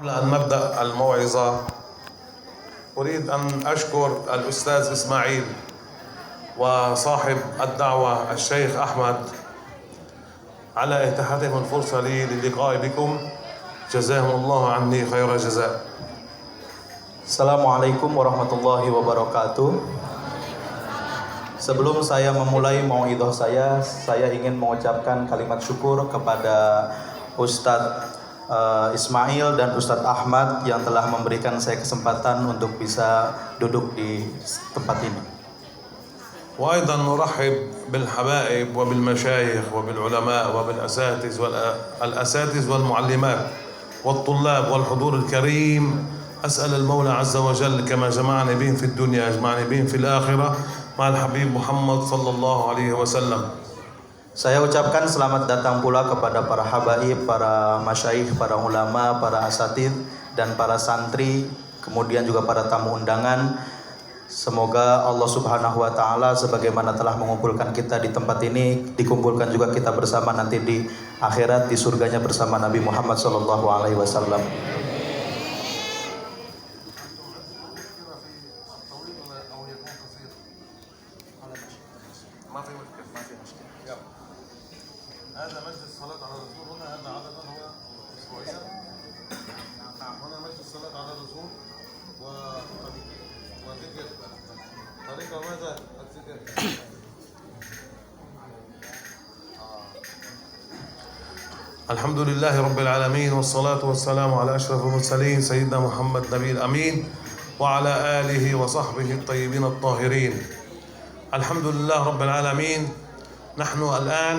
قبل أن نبدأ الموعظة أريد أن أشكر الأستاذ إسماعيل وصاحب الدعوة الشيخ أحمد على إتاحتهم الفرصة لي للقاء بكم. جزاهم الله عني خير الجزاء. Assalamualaikum warahmatullahi wabarakatuh. Sebelum saya memulai mauidhah saya ingin mengucapkan kalimat syukur kepada Ustadz Ismail dan Ustadz Ahmad yang telah memberikan saya kesempatan untuk bisa duduk di tempat ini. وأيضا نرحب بالحبائب وبالمشايخ وبالعلماء والأساتذة والمعلمات والطلاب والحضور الكريم. أسأل المولى عز وجل كما جمعنا بهم في الدنيا يجمعني بهم في الآخرة مع الحبيب محمد صلى الله عليه وسلم. Saya ucapkan selamat datang pula kepada para habaib, para masyaikh, para ulama, para asatidz dan para santri, kemudian juga para tamu undangan. Semoga Allah Subhanahu wa taala sebagaimana telah mengumpulkan kita di tempat ini, dikumpulkan juga kita bersama nanti di akhirat di surganya bersama Nabi Muhammad sallallahu alaihi wasallam. هذا مجلس الصلاة على الرسول هنا هذا عادة هو أسبوعيا. هنا مجلس الصلاة على الرسول وذكر طريقة ماذا الذكر. الحمد لله رب العالمين والصلاة والسلام على أشرف المرسلين سيدنا محمد نبي الأمين وعلى آله وصحبه الطيبين الطاهرين. الحمد لله رب العالمين. نحن الآن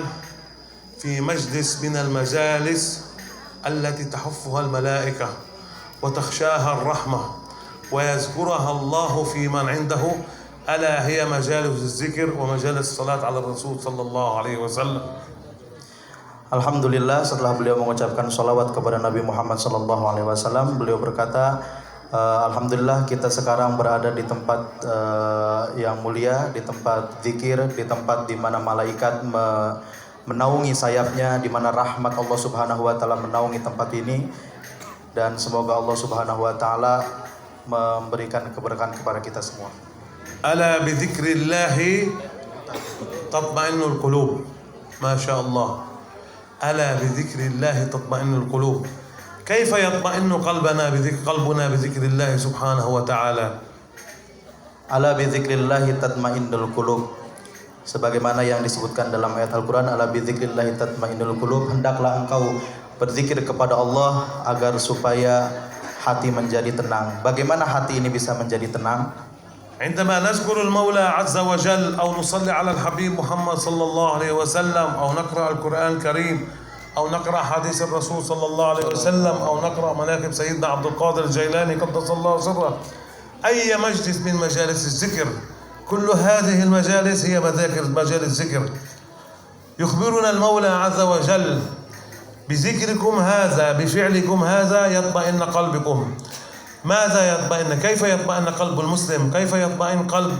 في مجلس من المجالس التي تحفها الملائكة وتخشاها الرحمة ويذكرها الله في من عنده، ألا هي مجالس الذكر ومجالس الصلاة على الرسول صلى الله عليه وسلم. Alhamdulillah, setelah beliau mengucapkan sholawat kepada Nabi Muhammad sallallahu alaihi wasallam, beliau berkata, Alhamdulillah kita sekarang berada di tempat yang mulia, di tempat zikir, di tempat di mana malaikat menaungi sayapnya, di mana rahmat Allah Subhanahu wa taala menaungi tempat ini, dan semoga Allah Subhanahu wa taala memberikan keberkahan kepada kita semua. Ala bi dzikrillahi tatma'innul qulub. Masya Allah. Ala bi dzikrillahi tatma'innul qulub. Kaifa yatma'innu qalbuna bi dzikrillah subhanahu wa ta'ala? Ala bi dzikrillahi tatma'innul qulub. Sebagaimana yang disebutkan dalam ayat Al-Quran, ala bi dzikrillahi tatma'innul qulub, hendaklah engkau berzikir kepada Allah agar supaya hati menjadi tenang. Bagaimana hati ini bisa menjadi tenang? عندما نذكر المولى عز وجل أو نصلي على الحبيب محمد صلى الله عليه وسلم أو نقرأ القرآن الكريم أو نقرأ حديث الرسول صلى الله عليه وسلم أو نقرأ مناقب سيدنا عبد القادر الجيلاني قدس الله سره، أي مجلس من مجالس الذكر، كل هذه المجالس هي مجالس ذكر. يخبرنا المولى عز وجل بذكركم هذا بفعلكم هذا يطمئن قلبكم. ماذا يطمئن؟ كيف يطمئن قلب المسلم؟ كيف يطمئن قلب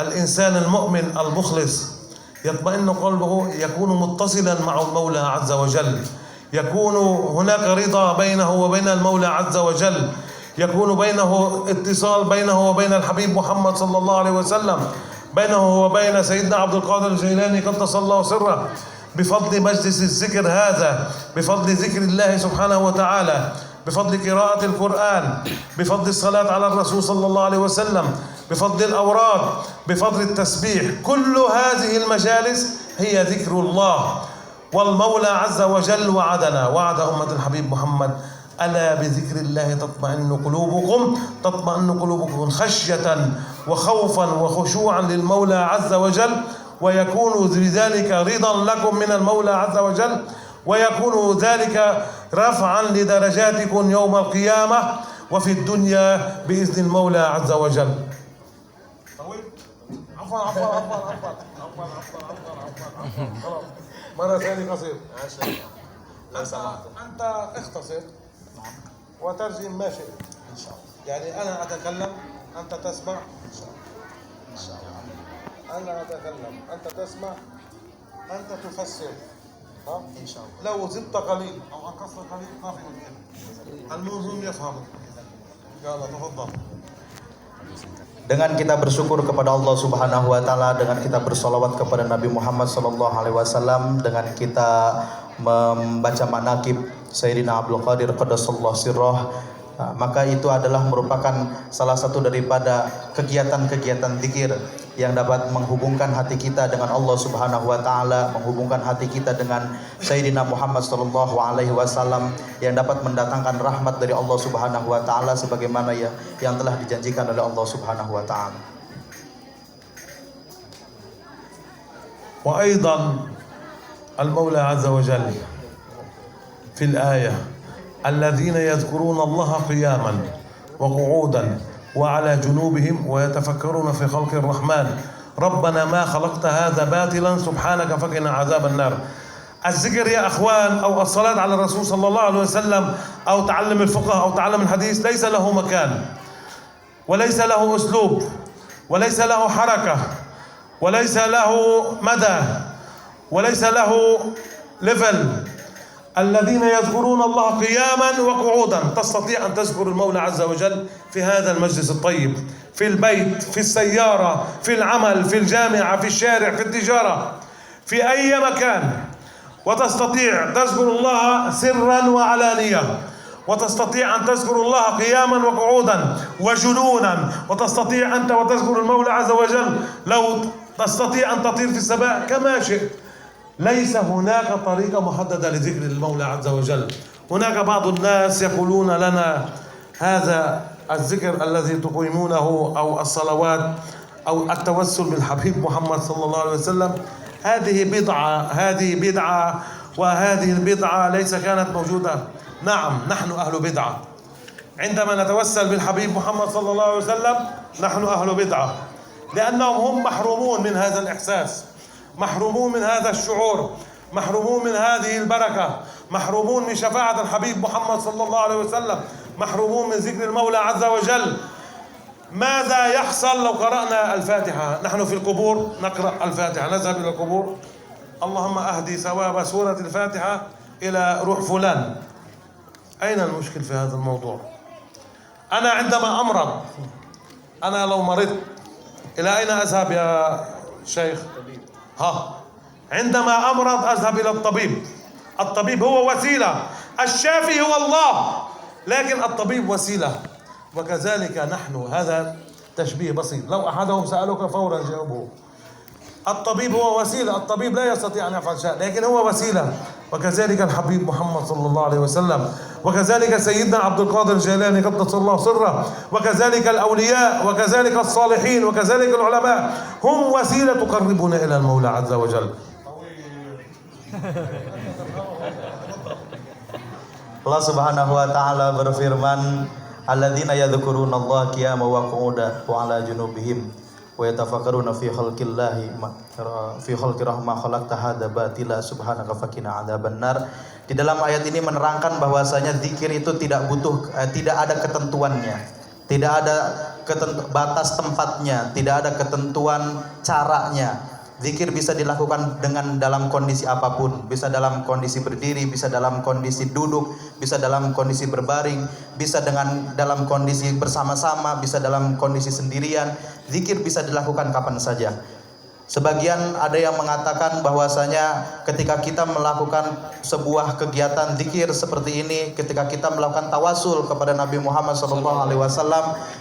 الإنسان المؤمن المخلص؟ يطمئن قلبه يكون متصلا مع المولى عز وجل، يكون هناك رضا بينه وبين المولى عز وجل، يكون بينه اتصال بينه وبين الحبيب محمد صلى الله عليه وسلم، بينه وبين سيدنا عبد القادر الجيلاني قدس الله سره، بفضل مجلس الذكر هذا، بفضل ذكر الله سبحانه وتعالى، بفضل قراءة القرآن، بفضل الصلاة على الرسول صلى الله عليه وسلم، بفضل الأوراد، بفضل التسبيح. كل هذه المجالس هي ذكر الله. والمولى عز وجل وعدنا، وعد أمة الحبيب محمد، ألا بذكر الله تطمئن قلوبكم، تطمئن قلوبكم خشية وخوفا وخشوعا للمولى عز وجل، ويكون بذلك رضا لكم من المولى عز وجل، ويكون ذلك رفعا لدرجاتكم يوم القيامة وفي الدنيا بإذن المولى عز وجل. مرة ثانية قصير. أنت اختصر وترجم ما شئت إن شاء الله. يعني أنا أتكلم أنت تسمع إن شاء الله. أنا أتكلم أنت تسمع أنت تفسر. لو زدت قليل أو أنقصت قليل ما في مشكلة. الموزون يفهم. يلا تفضل. Dengan kita bersyukur kepada Allah Subhanahu wa taala, dengan kita bersolawat kepada Nabi Muhammad sallallahu alaihi wasallam, dengan kita membaca manaqib Sayyidina Abdul Qadir Qaddasallahu sirrah, maka itu adalah merupakan salah satu daripada kegiatan-kegiatan zikir yang dapat menghubungkan hati kita dengan Allah Subhanahu wa taala, menghubungkan hati kita dengan Sayyidina Muhammad sallallahu alaihi wasallam, yang dapat mendatangkan rahmat dari Allah Subhanahu wa taala sebagaimana yang telah dijanjikan oleh Allah Subhanahu wa taala. وأيضا المولى عز وجل في الآية الذين يذكرون الله قياما وقعودا وعلى جنوبهم ويتفكرون في خلق الرحمن ربنا ما خلقت هذا باطلا سبحانك فقنا عذاب النار. الذكر يا أخوان أو الصلاة على الرسول صلى الله عليه وسلم أو تعلم الفقه أو تعلم الحديث ليس له مكان وليس له أسلوب وليس له حركة وليس له مدى وليس له ليفل. الذين يذكرون الله قياما وقعودا، تستطيع أن تذكر المولى عز وجل في هذا المجلس الطيب، في البيت، في السيارة، في العمل، في الجامعة، في الشارع، في التجارة، في أي مكان، وتستطيع تذكر الله سرا وعلانية، وتستطيع أن تذكر الله قياما وقعودا وجنونا، وتستطيع أنت وتذكر المولى عز وجل لو تستطيع أن تطير في السماء كما شئت. ليس هناك طريقة محددة لذكر المولى عز وجل. هناك بعض الناس يقولون لنا هذا الذكر الذي تقيمونه أو الصلوات أو التوسل بالحبيب محمد صلى الله عليه وسلم هذه بدعة وهذه البدعة ليس كانت موجودة. نعم نحن أهل بدعة، عندما نتوسل بالحبيب محمد صلى الله عليه وسلم نحن أهل بدعة، لأنهم هم محرومون من هذا الإحساس، محرومون من هذا الشعور، محرومون من هذه البركة، محرومون من شفاعة الحبيب محمد صلى الله عليه وسلم، محرومون من ذكر المولى عز وجل. ماذا يحصل لو قرأنا الفاتحة؟ نحن في القبور نقرأ الفاتحة، نذهب إلى القبور اللهم أهدي ثواب سورة الفاتحة إلى روح فلان. أين المشكل في هذا الموضوع؟ أنا عندما أمرض، أنا لو مرضت إلى أين أذهب يا شيخ؟ عندما أمرض أذهب إلى الطبيب. الطبيب هو وسيلة، الشافي هو الله، لكن الطبيب وسيلة. وكذلك نحن، هذا تشبيه بسيط، لو أحدهم سألك فورا جاوبه. الطبيب هو وسيلة، الطبيب لا يستطيع أن يفعل شيء لكن هو وسيلة. وكذلك الحبيب محمد صلى الله عليه وسلم، وكذلك سيدنا عبد القادر الجيلاني قدس الله سره، وكذلك الأولياء، وكذلك الصالحين، وكذلك العلماء، هم وسيلة تقربنا إلى المولى عز وجل. Allah Subhanahu wa taala berfirman, alladzina yadhkurunallaha qiyaman wa qu'udan wa 'ala junubihim wa yatafakkaruna fi khalqir rahma khalaqta hadza batila subhanaka faqina adzabannar. Di dalam ayat ini menerangkan bahwasanya zikir itu tidak ada ketentuannya, tidak ada batas tempatnya, tidak ada ketentuan caranya. Zikir bisa dilakukan dengan dalam kondisi apapun, bisa dalam kondisi berdiri, bisa dalam kondisi duduk, bisa dalam kondisi berbaring, bisa dalam kondisi bersama-sama, bisa dalam kondisi sendirian. Zikir bisa dilakukan kapan saja. Sebagian ada yang mengatakan bahwasanya ketika kita melakukan sebuah kegiatan zikir seperti ini, ketika kita melakukan tawasul kepada Nabi Muhammad SAW,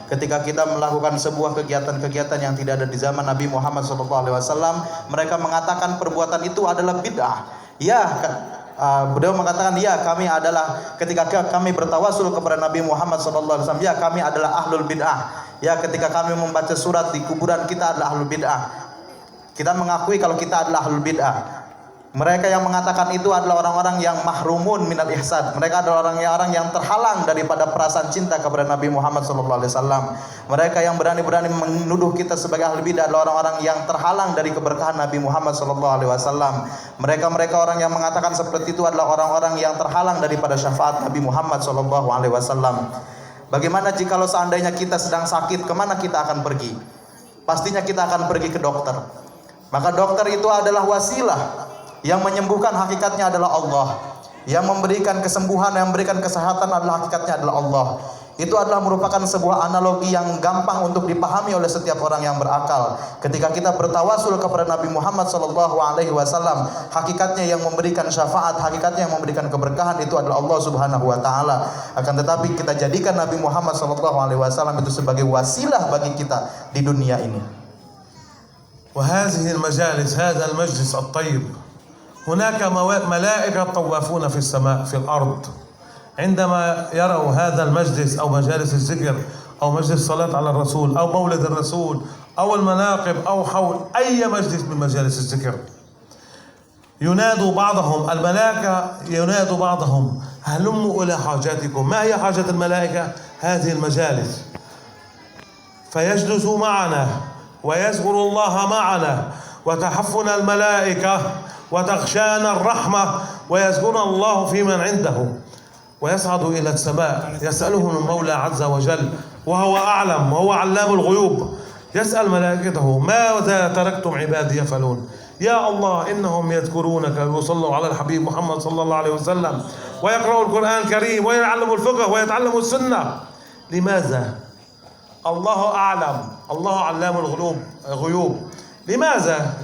ketika kita melakukan sebuah kegiatan-kegiatan yang tidak ada di zaman Nabi Muhammad SAW, mereka mengatakan perbuatan itu adalah bid'ah. Ya, beliau mengatakan ya, kami adalah ketika kami bertawasul kepada Nabi Muhammad SAW, ya kami adalah ahlul bid'ah. Ya, ketika kami membaca surat di kuburan kita adalah ahlul bid'ah. Kita mengakui kalau kita adalah ahlul bid'ah. Mereka yang mengatakan itu adalah orang-orang yang mahrumun minal ihsan. Mereka adalah orang-orang yang terhalang daripada perasaan cinta kepada Nabi Muhammad SAW. Mereka yang berani-berani menuduh kita sebagai ahlul bid'ah adalah orang-orang yang terhalang dari keberkahan Nabi Muhammad SAW. Mereka orang yang mengatakan seperti itu adalah orang-orang yang terhalang daripada syafaat Nabi Muhammad SAW. Bagaimana jikalau seandainya kita sedang sakit, kemana kita akan pergi? Pastinya kita akan pergi ke dokter. Maka dokter itu adalah wasilah Yang menyembuhkan hakikatnya adalah Allah. Yang memberikan kesembuhan, yang memberikan kesehatan adalah hakikatnya adalah Allah. Itu adalah merupakan sebuah analogi yang gampang untuk dipahami oleh setiap orang yang berakal. Ketika kita bertawasul kepada Nabi Muhammad SAW, hakikatnya yang memberikan syafaat, hakikatnya yang memberikan keberkahan itu adalah Allah Subhanahu Wa Taala. Akan tetapi kita jadikan Nabi Muhammad SAW itu sebagai wasilah bagi kita di dunia ini. وهذه المجالس هذا المجلس الطيب هناك ملائكة طوافون في السماء في الأرض عندما يروا هذا المجلس أو مجالس الذكر أو مجلس الصلاة على الرسول أو مولد الرسول أو المناقب أو حول أي مجلس من مجالس الذكر ينادوا بعضهم الملائكة ينادوا بعضهم هلموا إلى حاجاتكم. ما هي حاجة الملائكة؟ هذه المجالس، فيجلسوا معنا ويذكروا الله معنا وتحفنا الملائكة وتغشانا الرحمة ويذكرنا الله في من عنده ويصعد إلى السماء يسألهم المولى عز وجل وهو أعلم وهو علام الغيوب. يسأل ملائكته ماذا تركتم عبادي يفعلون؟ يا الله إنهم يذكرونك ويصلوا على الحبيب محمد صلى الله عليه وسلم ويقرأوا القرآن الكريم ويعلموا الفقه ويتعلموا السنة. لماذا؟ الله أعلم، الله علام الغيوب.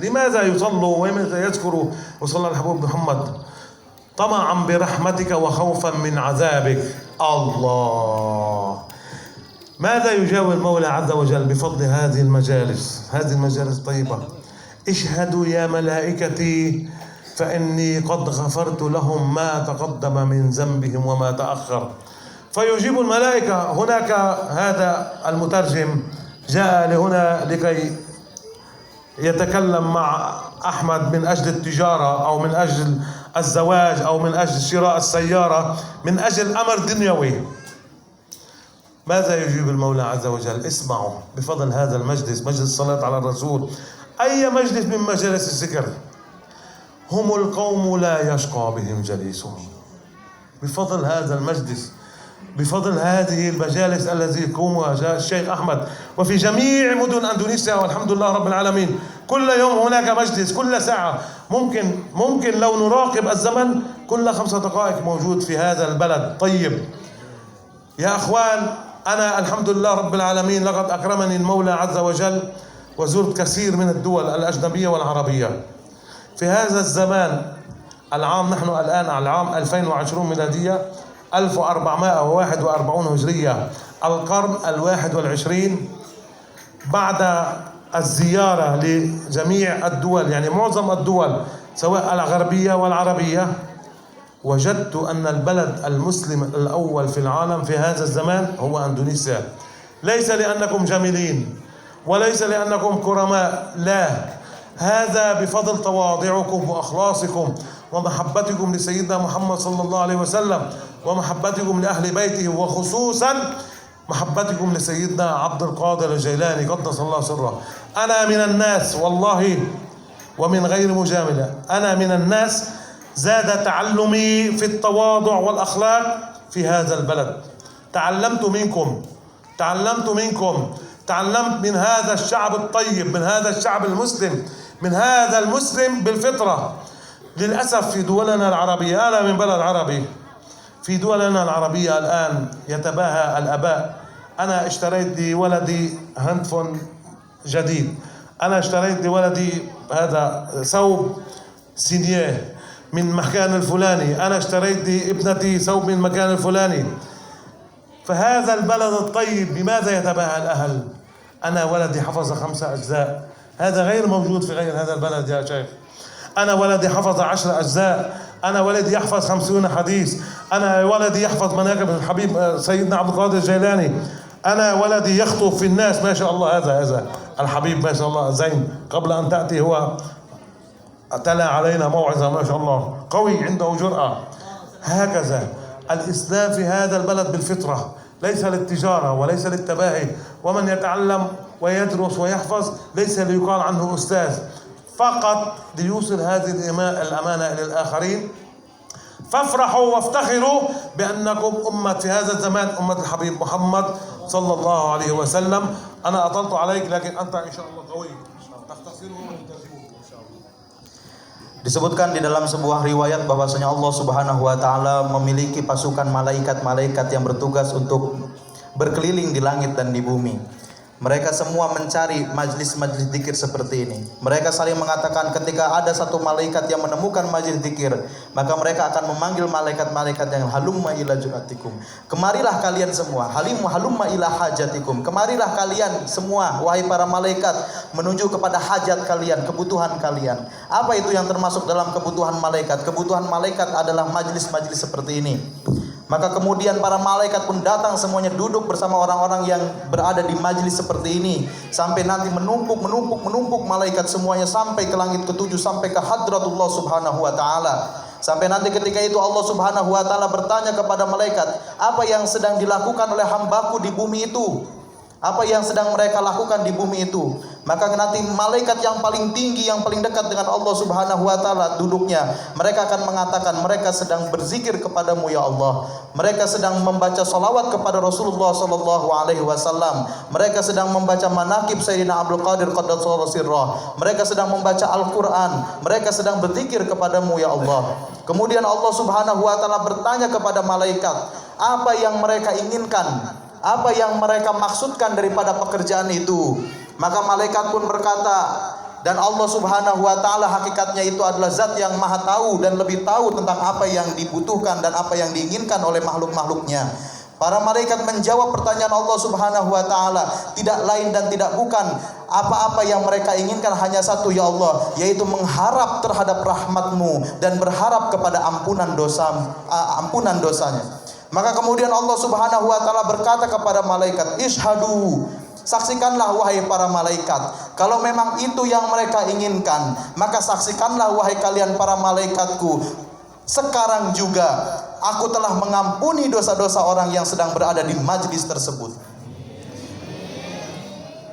لماذا يصلوا ولماذا يذكروا وصلى الحبيب محمد؟ طمعا برحمتك وخوفا من عذابك. الله. ماذا يجاوب المولى عز وجل بفضل هذه المجالس الطيبة؟ اشهدوا يا ملائكتي فإني قد غفرت لهم ما تقدم من ذنبهم وما تأخر. فيجيب الملائكة. هناك هذا المترجم جاء لهنا لكي يتكلم مع أحمد من أجل التجارة أو من أجل الزواج أو من أجل شراء السيارة، من أجل أمر دنيوي. ماذا يجيب المولى عز وجل؟ اسمعوا بفضل هذا المجلس، مجلس الصلاة على الرسول، أي مجلس من مجالس الذكر، هم القوم لا يشقى بهم جليسهم. بفضل هذا المجلس، بفضل هذه المجالس التي يقومها الشيخ أحمد وفي جميع مدن أندونيسيا والحمد لله رب العالمين، كل يوم هناك مجلس، كل ساعة. ممكن لو نراقب الزمن كل 5 دقائق موجود في هذا البلد. طيب يا أخوان، أنا الحمد لله رب العالمين لقد أكرمني المولى عز وجل وزرت كثير من الدول الأجنبية والعربية في هذا الزمان. نحن الآن على العام 2020 ميلادية 1441 هجرية، القرن 21. بعد الزيارة لجميع الدول، يعني معظم الدول سواء الغربية والعربية، وجدت أن البلد المسلم الأول في العالم في هذا الزمان هو أندونيسيا. ليس لأنكم جميلين وليس لأنكم كرماء، لا، هذا بفضل تواضعكم وأخلاصكم ومحبتكم لسيدنا محمد صلى الله عليه وسلم ومحبتكم لأهل بيته، وخصوصا محبتكم لسيدنا عبد القادر الجيلاني قدس الله سره. أنا من الناس والله ومن غير مجاملة، أنا من الناس زاد تعلمي في التواضع والأخلاق في هذا البلد. تعلمت منكم، تعلمت من هذا الشعب الطيب، من هذا الشعب المسلم، من هذا المسلم بالفطرة. للأسف في دولنا العربية، أنا من بلد عربي، في دولنا العربية الآن يتباهى الآباء. أنا اشتريت لولدي هاندفون جديد، أنا اشتريت لولدي هذا ثوب سينيه من مكان الفلاني، أنا اشتريت لابنتي ثوب من المكان الفلاني. فهذا البلد الطيب بماذا يتباهى الأهل؟ أنا ولدي حفظ 5 أجزاء، هذا غير موجود في غير هذا البلد يا شيخ. أنا ولدي حفظ 10 أجزاء، أنا ولدي يحفظ 50 حديث، أنا ولدي يحفظ مناقب الحبيب سيدنا عبد القادر الجيلاني، أنا ولدي يخطب في الناس ما شاء الله. هذا الحبيب ما شاء الله زين، قبل أن تأتي هو تلا علينا موعظة ما شاء الله، قوي عنده جرأة. هكذا الإسلام في هذا البلد بالفطرة، ليس للتجارة وليس للتباهي. ومن يتعلم ويدرس ويحفظ ليس ليقال عنه أستاذ، فقط ليوصل هذه الأمانة إلى الآخرين. فافرحوا وافتخروا بأنكم أمة في هذا الزمان، أمة الحبيب محمد صلى الله عليه وسلم. أنا أطلت عليك لكن أنت إن شاء الله قوي، تختصره وتترجمه إن شاء الله. Disebutkan di dalam sebuah riwayat bahwasanya Allah Subhanahu wa taala memiliki pasukan malaikat-malaikat yang bertugas untuk berkeliling di langit dan di bumi. Mereka semua mencari majlis-majlis zikir seperti ini. Mereka saling mengatakan ketika ada satu malaikat yang menemukan majlis zikir, maka mereka akan memanggil malaikat-malaikat yang halumma ila juratikum. Kemarilah kalian semua, halumma ila hajatikum. Kemarilah kalian semua, wahai para malaikat, menuju kepada hajat kalian, kebutuhan kalian. Apa itu yang termasuk dalam kebutuhan malaikat? Kebutuhan malaikat adalah majlis-majlis seperti ini. Maka kemudian para malaikat pun datang semuanya duduk bersama orang-orang yang berada di majlis seperti ini. Sampai nanti menumpuk malaikat semuanya sampai ke langit ketujuh, sampai ke hadratullah subhanahu wa ta'ala. Sampai nanti ketika itu Allah subhanahu wa ta'ala bertanya kepada malaikat, apa yang sedang dilakukan oleh hambaku di bumi itu? Apa yang sedang mereka lakukan di bumi itu? Maka nanti malaikat yang paling tinggi, yang paling dekat dengan Allah Subhanahu wa taala duduknya, mereka akan mengatakan, mereka sedang berzikir kepadamu ya Allah. Mereka sedang membaca salawat kepada Rasulullah sallallahu alaihi wasallam. Mereka sedang membaca manaqib Sayyidina Abdul Qadir qaddasallahu sirrah. Mereka sedang membaca Al-Qur'an. Mereka sedang berzikir kepadamu ya Allah. Kemudian Allah Subhanahu wa taala bertanya kepada malaikat, apa yang mereka inginkan? Apa yang mereka maksudkan daripada pekerjaan itu? Maka malaikat pun berkata, dan Allah Subhanahu wa taala hakikatnya itu adalah zat yang maha tahu dan lebih tahu tentang apa yang dibutuhkan dan apa yang diinginkan oleh makhluk-makhluknya. Para malaikat menjawab pertanyaan Allah Subhanahu wa taala, tidak lain dan tidak bukan apa-apa yang mereka inginkan hanya satu ya Allah, yaitu mengharap terhadap rahmat-Mu dan berharap kepada ampunan dosanya. Maka kemudian Allah Subhanahu wa taala berkata kepada malaikat, "Ishhadu." Saksikanlah wahai para malaikat. Kalau memang itu yang mereka inginkan, maka saksikanlah wahai kalian para malaikatku. Sekarang juga aku telah mengampuni dosa-dosa orang yang sedang berada di majlis tersebut.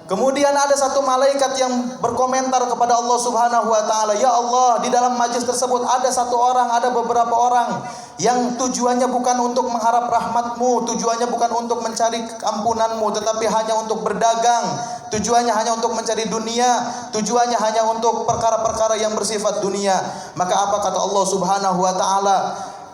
Kemudian ada satu malaikat yang berkomentar kepada Allah Subhanahu wa taala, "Ya Allah, di dalam majlis tersebut ada satu orang, ada beberapa orang yang tujuannya bukan untuk mengharap rahmat-Mu, tujuannya bukan untuk mencari ampunan-Mu, tetapi hanya untuk berdagang, tujuannya hanya untuk mencari dunia, tujuannya hanya untuk perkara-perkara yang bersifat dunia." Maka apa kata Allah Subhanahu wa taala?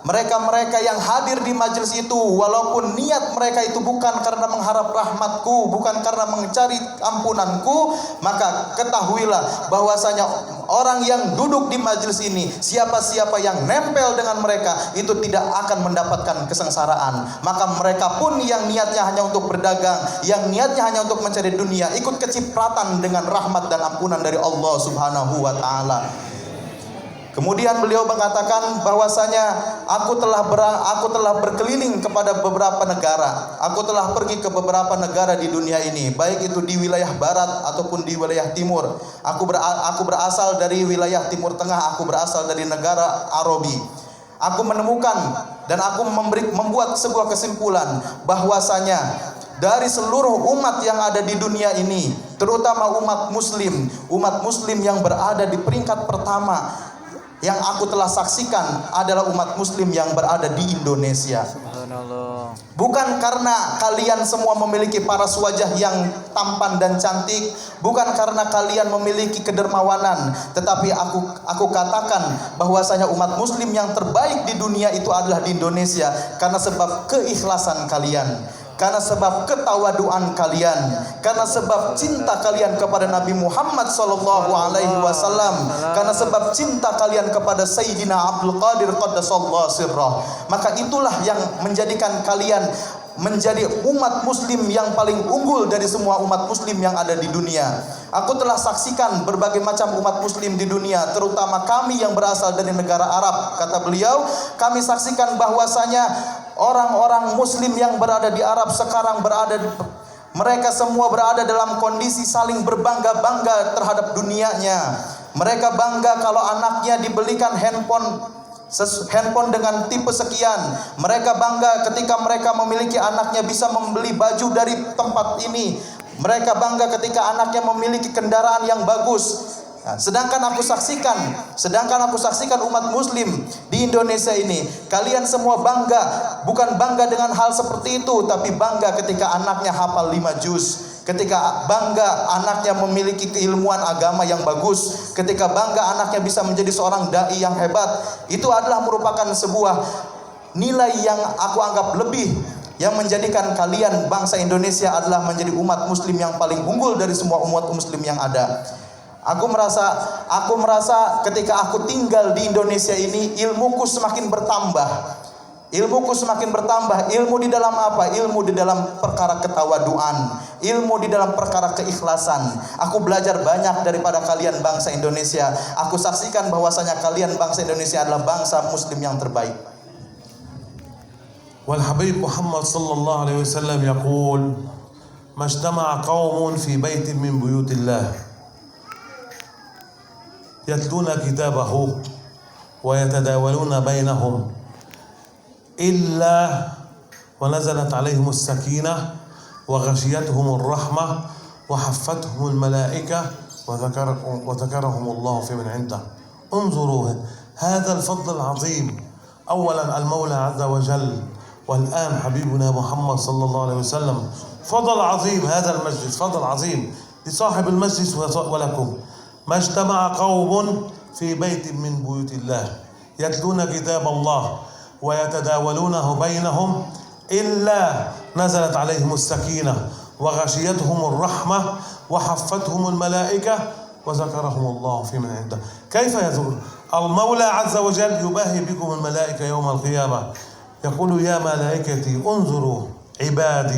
Mereka-mereka yang hadir di majelis itu, walaupun niat mereka itu bukan karena mengharap rahmatku, bukan karena mencari ampunanku, maka ketahuilah bahwasanya orang yang duduk di majelis ini, siapa-siapa yang nempel dengan mereka itu tidak akan mendapatkan kesengsaraan. Maka mereka pun yang niatnya hanya untuk berdagang, yang niatnya hanya untuk mencari dunia, ikut kecipratan dengan rahmat dan ampunan dari Allah Subhanahu wa taala. Kemudian beliau mengatakan bahwasanya aku telah berkeliling kepada beberapa negara. Aku telah pergi ke beberapa negara di dunia ini, baik itu di wilayah barat ataupun di wilayah timur. Aku berasal dari wilayah Timur Tengah, aku berasal dari negara Arabi. Aku menemukan dan aku membuat sebuah kesimpulan bahwasanya dari seluruh umat yang ada di dunia ini, terutama umat muslim yang berada di peringkat pertama yang aku telah saksikan adalah umat muslim yang berada di Indonesia. Bukan karena kalian semua memiliki paras wajah yang tampan dan cantik, bukan karena kalian memiliki kedermawanan, tetapi aku katakan bahwasanya umat muslim yang terbaik di dunia itu adalah di Indonesia karena sebab keikhlasan kalian, karena sebab ketawaduan kalian, karena sebab cinta kalian kepada Nabi Muhammad sallallahu alaihi wasallam, karena sebab cinta kalian kepada Sayyidina Abdul Qadir qaddasallahu sirrah. Maka itulah yang menjadikan kalian menjadi umat muslim yang paling unggul dari semua umat muslim yang ada di dunia. Aku telah saksikan berbagai macam umat muslim di dunia, terutama kami yang berasal dari negara Arab. Kata beliau, kami saksikan bahwasanya orang-orang muslim yang berada di Arab sekarang mereka semua berada dalam kondisi saling berbangga-bangga terhadap dunianya. Mereka bangga kalau anaknya dibelikan handphone dengan tipe sekian. Mereka bangga ketika mereka memiliki anaknya bisa membeli baju dari tempat ini. Mereka bangga ketika anaknya memiliki kendaraan yang bagus. Nah, sedangkan aku saksikan umat muslim di Indonesia ini, kalian semua bangga, bukan bangga dengan hal seperti itu, tapi bangga ketika anaknya hafal 5 juz. ketika bangga anaknya memiliki keilmuan agama yang bagus, ketika bangga anaknya bisa menjadi seorang dai yang hebat, itu adalah merupakan sebuah nilai yang aku anggap lebih, yang menjadikan kalian bangsa Indonesia adalah menjadi umat muslim yang paling unggul dari semua umat muslim yang ada. Aku merasa ketika aku tinggal di Indonesia ini, ilmuku semakin bertambah. Ilmu di dalam apa? Ilmu di dalam perkara ketawaduan, ilmu di dalam perkara keikhlasan. Aku belajar banyak daripada kalian bangsa Indonesia. Aku saksikan bahwasanya kalian bangsa Indonesia adalah bangsa muslim yang terbaik. والحبيب محمد صلى الله عليه وسلم يقول: ما اجتمع قوم في بيت من بيوت الله يتلون كتابه ويتداولون بينهم إلا ونزلت عليهم السكينة وغشيتهم الرحمة وحفتهم الملائكة وذكرهم الله في من عنده. انظروا هذا الفضل العظيم. أولا المولى عز وجل، والآن حبيبنا محمد صلى الله عليه وسلم. فضل عظيم هذا المجلس، فضل عظيم لصاحب المجلس ولكم. ما اجتمع قوم في بيت من بيوت الله يتلون كتاب الله ويتداولونه بينهم إلا نزلت عليهم السكينة وغشيتهم الرحمة وحفتهم الملائكة وذكرهم الله في من عنده. كيف يزول المولى عز وجل يباهي بكم الملائكة يوم القيامة، يقول: يا ملائكتي انظروا عبادي